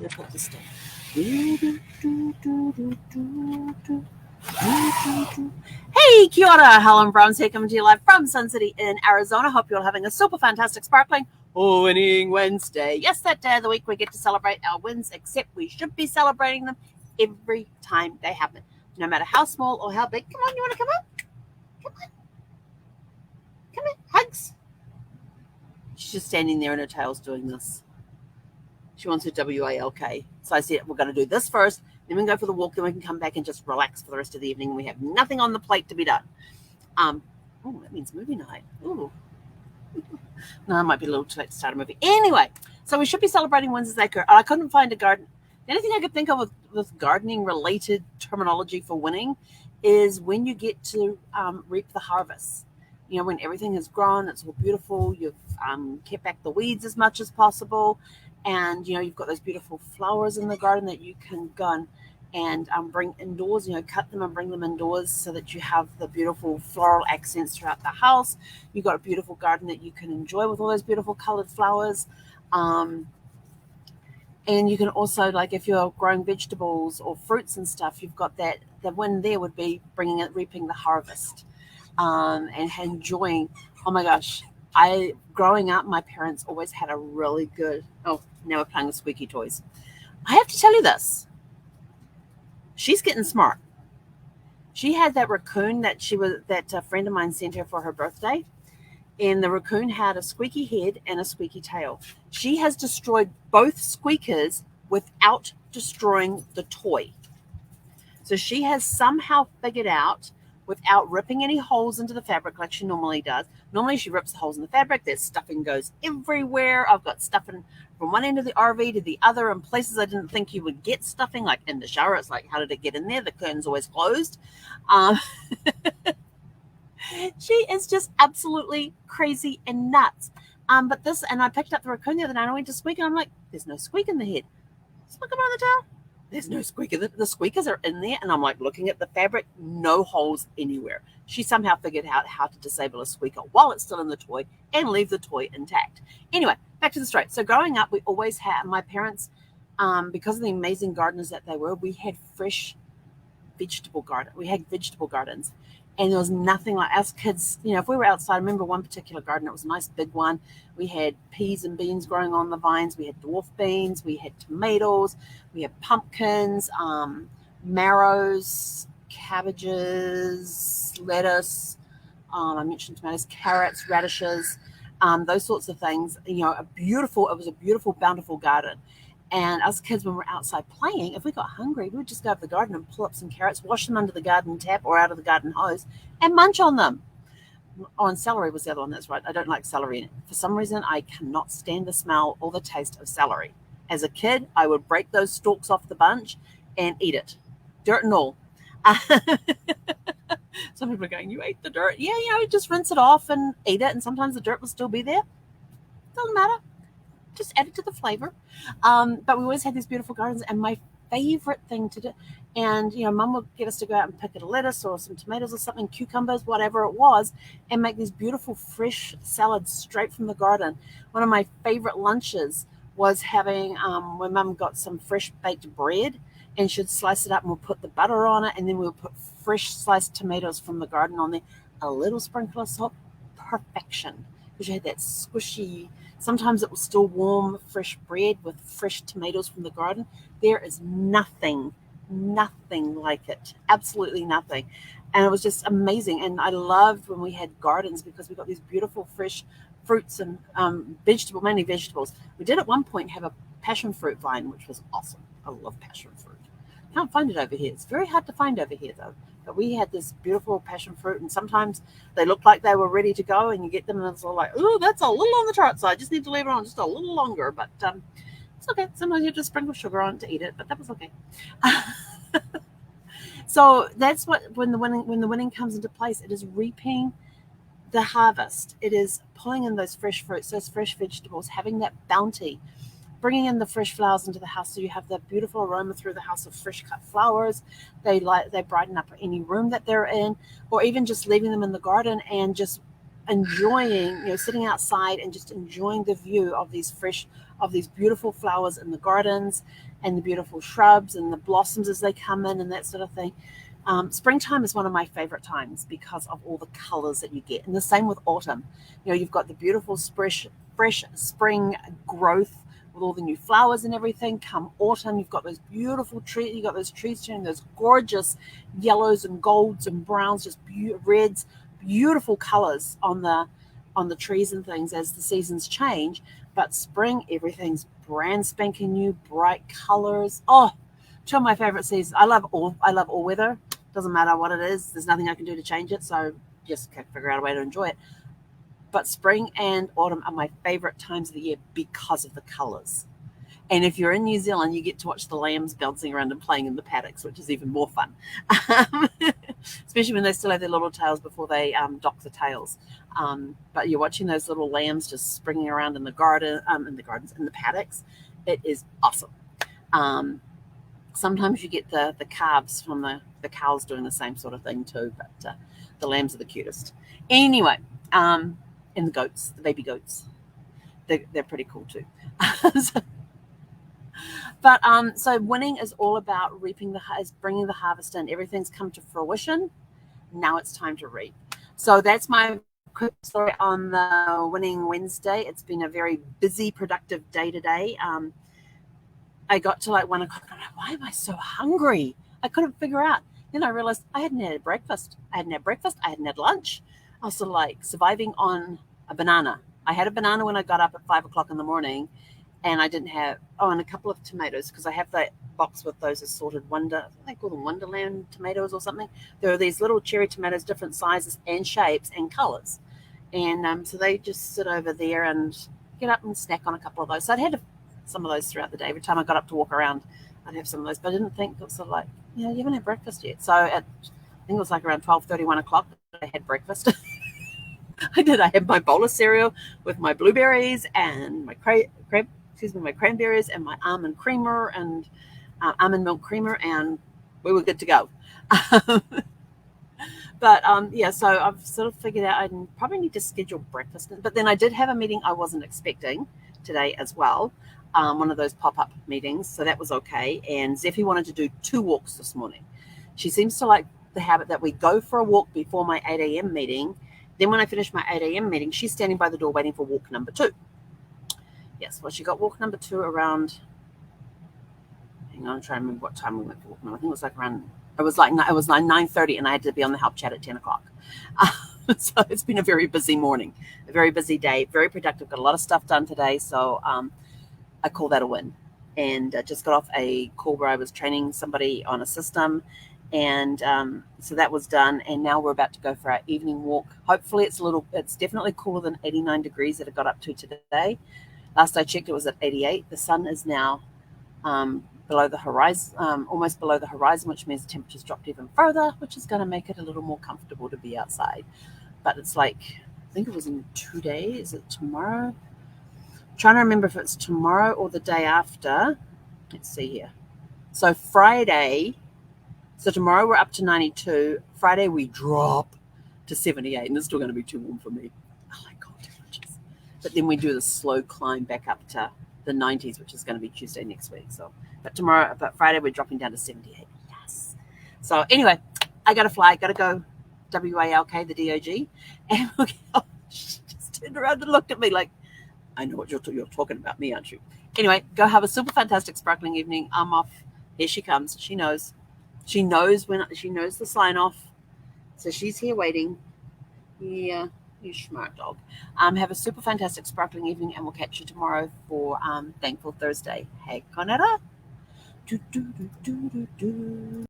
to put this down. Hey, kia ora, Helen Brahms here, coming to you live from Sun City in Arizona. Hope you're all having a super fantastic, sparkling, winning Wednesday. Yes, that day of the week we get to celebrate our wins, except we should be celebrating them every time they happen, no matter how small or how big. Come on, you want to come up? Come on. Come in, hugs. She's just standing there and her tail's doing this. She wants her WALK. So I said, we're going to do this first, then we can go for the walk, then we can come back and just relax for the rest of the evening. We have nothing on the plate to be done. That means movie night. Ooh. No, it might be a little too late to start a movie. Anyway, so we should be celebrating wins as they occur. I couldn't find a garden. The only thing I could think of with gardening-related terminology for winning is when you get to reap the harvest. You know, when everything has grown, it's all beautiful, you've kept back the weeds as much as possible, and, you know, you've got those beautiful flowers in the garden that you can go and bring indoors, you know, cut them and bring them indoors so that you have the beautiful floral accents throughout the house. You've got a beautiful garden that you can enjoy with all those beautiful colored flowers. And you can also, like, if you're growing vegetables or fruits and stuff, you've got that. The win there would be reaping the harvest and enjoying. Oh my gosh. Growing up, my parents always had a really good. Oh, now we're playing with squeaky toys. I have to tell you this. She's getting smart. She had that raccoon that a friend of mine sent her for her birthday, and the raccoon had a squeaky head and a squeaky tail. She has destroyed both squeakers without destroying the toy. So she has somehow figured out, without ripping any holes into the fabric like she normally does. Normally she rips the holes in the fabric. There's stuffing goes everywhere. I've got stuffing from one end of the RV to the other in places I didn't think you would get stuffing, like in the shower. It's like, how did it get in there? The curtain's always closed. She is just absolutely crazy and nuts. And I picked up the raccoon the other night and I went to squeak, and I'm like, there's no squeak in the head. Squeak on the tail. There's no squeaker. The squeakers are in there, and I'm like looking at the fabric, no holes anywhere. She somehow figured out how to disable a squeaker while it's still in the toy and leave the toy intact. Anyway, back to the story. So growing up, we always had, my parents, because of the amazing gardeners that they were, we had fresh vegetable garden. We had vegetable gardens. And there was nothing like us kids, you know, if we were outside, I remember one particular garden, it was a nice big one. We had peas and beans growing on the vines. We had dwarf beans. We had tomatoes. We had pumpkins, marrows, cabbages, lettuce. I mentioned tomatoes, carrots, radishes, those sorts of things. You know, it was a beautiful, bountiful garden. And us kids, when we're outside playing, if we got hungry, we would just go up the garden and pull up some carrots, wash them under the garden tap or out of the garden hose, and munch on them. Oh, and celery was the other one. That's right. I don't like celery. For some reason, I cannot stand the smell or the taste of celery. As a kid, I would break those stalks off the bunch and eat it, dirt and all. Some people are going, you ate the dirt? Yeah, you know, just rinse it off and eat it, and sometimes the dirt will still be there. Doesn't matter. Just add it to the flavor. But we always had these beautiful gardens, and my favorite thing to do, and, you know, Mum would get us to go out and pick a lettuce or some tomatoes or something, cucumbers, whatever it was, and make these beautiful fresh salads straight from the garden. One of my favorite lunches was having, when Mum got some fresh baked bread, and she'd slice it up and we'll put the butter on it, and then we'll put fresh sliced tomatoes from the garden on there, a little sprinkle of salt, perfection. Because you had that squishy, sometimes it was still warm, fresh bread with fresh tomatoes from the garden. There is nothing like it. Absolutely nothing. And it was just amazing. And I loved when we had gardens because we got these beautiful fresh fruits and mainly vegetables. We did at one point have a passion fruit vine, which was awesome. I love passion fruit. Can't find it over here. It's very hard to find over here, though. But we had this beautiful passion fruit, and sometimes they looked like they were ready to go, and you get them, and it's all like, oh, that's a little on the tart side. Just need to leave it on just a little longer. But it's okay. Sometimes you just sprinkle sugar on it to eat it, but that was okay. So that's when the winning comes into place. It is reaping the harvest. It is pulling in those fresh fruits, those fresh vegetables, having that bounty, bringing in the fresh flowers into the house, so you have that beautiful aroma through the house of fresh cut flowers. They brighten up any room that they're in, or even just leaving them in the garden and just enjoying, you know, sitting outside and just enjoying the view of these fresh of these beautiful flowers in the gardens and the beautiful shrubs and the blossoms as they come in and that sort of thing. Springtime is one of my favorite times because of all the colors that you get. And the same with autumn. You've got the beautiful fresh spring growth with all the new flowers and everything. Come autumn, you've got those beautiful trees. You've got those trees turning those gorgeous yellows and golds and browns, just reds, beautiful colors on the trees and things as the seasons change. But spring, everything's brand spanking new, bright colors. Oh, two of my favorite seasons. I love all weather. Doesn't matter what it is. There's nothing I can do to change it. So just figure out a way to enjoy it. But spring and autumn are my favorite times of the year because of the colors. And if you're in New Zealand, you get to watch the lambs bouncing around and playing in the paddocks, which is even more fun. Especially when they still have their little tails before they dock the tails. But you're watching those little lambs just springing around in the garden, in the paddocks. It is awesome. Sometimes you get the calves from the cows doing the same sort of thing too, but the lambs are the cutest. Anyway, and the goats, the baby goats, they're pretty cool too. So winning is all about bringing the harvest in. Everything's come to fruition. Now it's time to reap. So that's my quick story on the Winning Wednesday. It's been a very busy, productive day today. I got to like 1 o'clock and I'm like, why am I so hungry? I couldn't figure out. Then I realized I hadn't had breakfast. I hadn't had lunch. I was sort of like surviving on a banana. I had a banana when I got up at 5 o'clock in the morning, and I didn't have, and a couple of tomatoes, because I have that box with those assorted they call them Wonderland tomatoes or something. There are these little cherry tomatoes, different sizes and shapes and colors. And so they just sit over there and get up and snack on a couple of those. So I'd had some of those throughout the day. Every time I got up to walk around, I'd have some of those, but I didn't think it was sort of like, you haven't had breakfast yet. So I think it was like around 12:30, 1 o'clock, I had breakfast. I did. I had my bowl of cereal with my blueberries and my my cranberries and my almond creamer and almond milk creamer, and we were good to go. So I've sort of figured out I probably need to schedule breakfast. But then I did have a meeting I wasn't expecting today as well, one of those pop-up meetings, so that was okay. And Zeffie wanted to do 2 walks this morning. She seems to like the habit that we go for a walk before my 8 a.m. meeting. Then when I finish my 8 a.m. meeting, she's standing by the door waiting for walk number 2. Yes, well, she got walk number 2 around, hang on, I'm trying to remember what time we went for walk number. I think it was like 9:30, and I had to be on the help chat at 10 o'clock. So it's been a very busy morning, a very busy day, very productive. Got a lot of stuff done today, so I call that a win. And just got off a call where I was training somebody on a system, and so that was done. And now we're about to go for our evening walk. Hopefully it's definitely cooler than 89 degrees that it got up to today. Last I checked, it was at 88. The sun is now below the horizon, almost below the horizon, which means the temperature's dropped even further, which is going to make it a little more comfortable to be outside. But it's like, I think it was in 2 days. Is it tomorrow? I'm trying to remember if it's tomorrow or the day after. Let's see here. So Friday, so tomorrow we're up to 92. Friday we drop to 78, and it's still going to be too warm for me. I like cold temperatures. But then we do the slow climb back up to the 90s, which is going to be Tuesday next week. So, but Friday we're dropping down to 78. Yes. So anyway, I got to fly. Got to go WALK, the DOG. And she just turned around and looked at me like, I know what you're talking about me, aren't you? Anyway, go have a super fantastic sparkling evening. I'm off. Here she comes. She knows. She knows the sign off. So she's here waiting. Yeah. You smart dog. Have a super fantastic sparkling evening, and we'll catch you tomorrow for Thankful Thursday. Hey, Conetta.